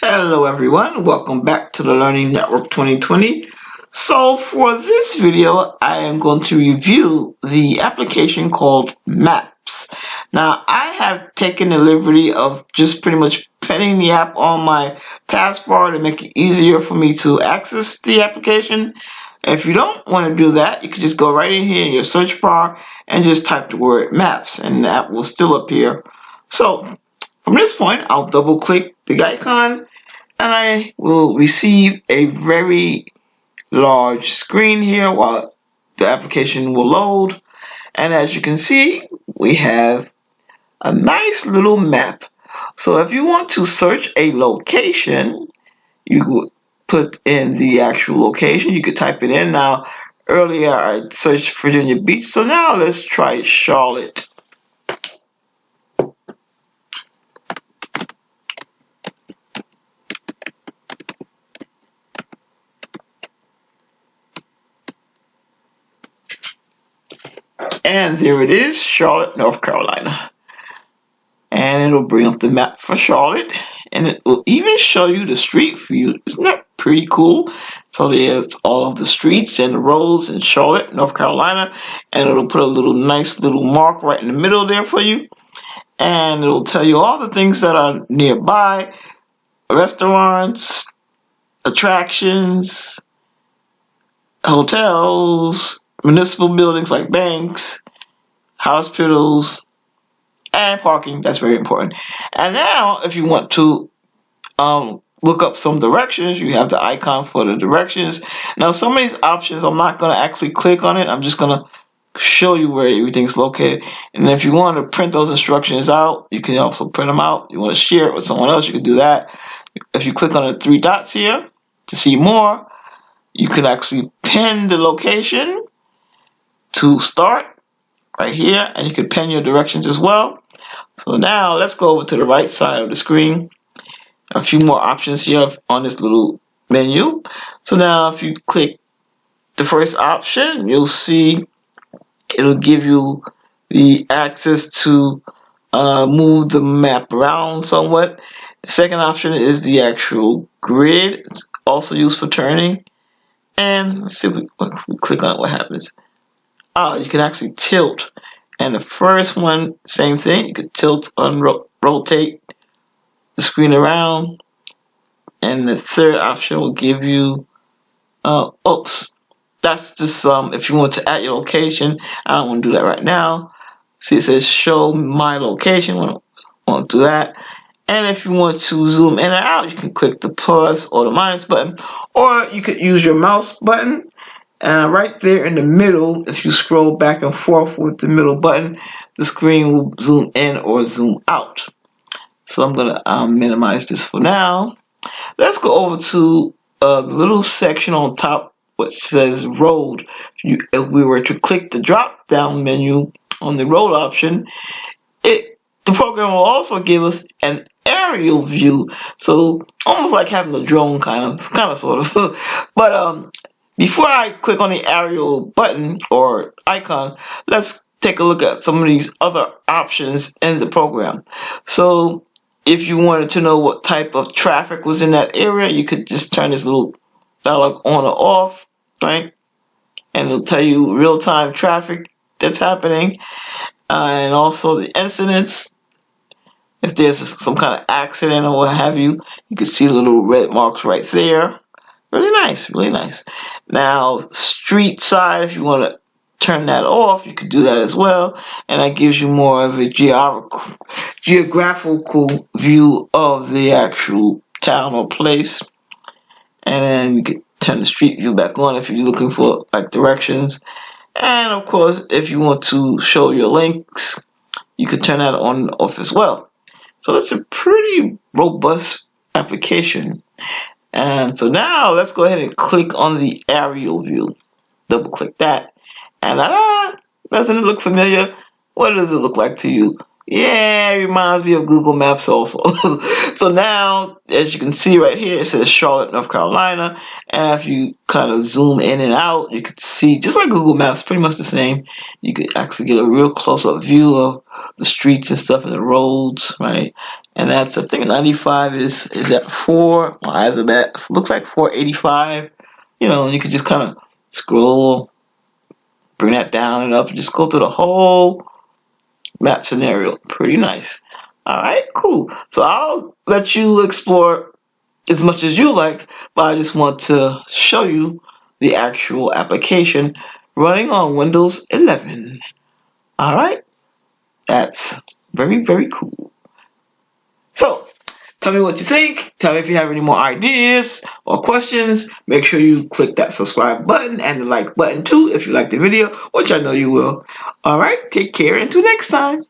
Hello everyone, welcome back to the Learning Network 2020. So for this video, I am going to review the application called Maps. Now I have taken the liberty of just pretty much penning the app on my taskbar to make it easier for me to access the application. If you don't want to do that, you can just go right in here in your search bar and just type the word Maps and the app will still appear. So from this point, I'll double click the icon and I will receive a very large screen here while the application will load. And as you can see, we have a nice little map. So if you want to search a location, you could put in the actual location. You could type it in. Now, earlier I searched Virginia Beach, so now let's try Charlotte. And there it is, Charlotte, North Carolina. And it'll bring up the map for Charlotte, and it will even show you the street view. Isn't that pretty cool? So there's all of the streets and the roads in Charlotte, North Carolina, and it'll put a nice little mark right in the middle there for you, and it'll tell you all the things that are nearby: restaurants, attractions, hotels, municipal buildings like banks, hospitals, and parking. That's very important. And now if you want to look up some directions, you have the icon for the directions. Now some of these options I'm not going to actually click on it. I'm just going to show you where everything's located. And if you want to print those instructions out, you can also print them out. You want to share it with someone else, you can do that. If you click on the three dots here to see more, you can actually pin the location to start right here, and you can pin your directions as well. So now let's go over to the right side of the screen. A few more options here on this little menu. So now if you click the first option, you'll see it'll give you the access to move the map around somewhat. The second option is the actual grid. It's also used for turning. And let's see if we click on it, what happens. You can actually tilt. And the first one, same thing. You could tilt and rotate the screen around. And the third option will give you, that's just if you want to add your location. I don't want to do that right now. See, it says show my location. I won't do that. And if you want to zoom in and out, you can click the plus or the minus button, or you could use your mouse button. Right there in the middle, if you scroll back and forth with the middle button, the screen will zoom in or zoom out. So I'm going to minimize this for now. Let's go over to the little section on top which says road. If we were to click the drop down menu on the road option, the program will also give us an aerial view. So almost like having a drone kind of sort of. But before I click on the aerial button or icon, let's take a look at some of these other options in the program. So if you wanted to know what type of traffic was in that area, you could just turn this little dialog on or off, right? And it'll tell you real-time traffic that's happening, and also the incidents. If there's some kind of accident or what have you, you can see the little red marks right there. Really nice, really nice. Now, street side, if you want to turn that off, you could do that as well, and that gives you more of a geographical view of the actual town or place. And then you can turn the street view back on if you're looking for like directions. And of course, if you want to show your links, you can turn that on and off as well. So it's a pretty robust application. And so now let's go ahead and click on the aerial view. Double click that. And doesn't it look familiar? What does it look like to you? Yeah, it reminds me of Google Maps also. So now, as you can see right here, it says Charlotte, North Carolina. And if you kind of zoom in and out, you can see, just like Google Maps, pretty much the same. You could actually get a real close-up view of the streets and stuff and the roads, right? And that's, I think 95 is at 4. My eyes are bad. Looks like 485. And you could just kind of scroll, bring that down and up, and just go through the whole map scenario. Pretty nice. All right, cool. So I'll let you explore as much as you like, but I just want to show you the actual application running on Windows 11. All right, that's very, very cool. So tell me what you think. Tell me if you have any more ideas or questions. Make sure you click that subscribe button and the like button too if you like the video, which I know you will. All right, take care until next time.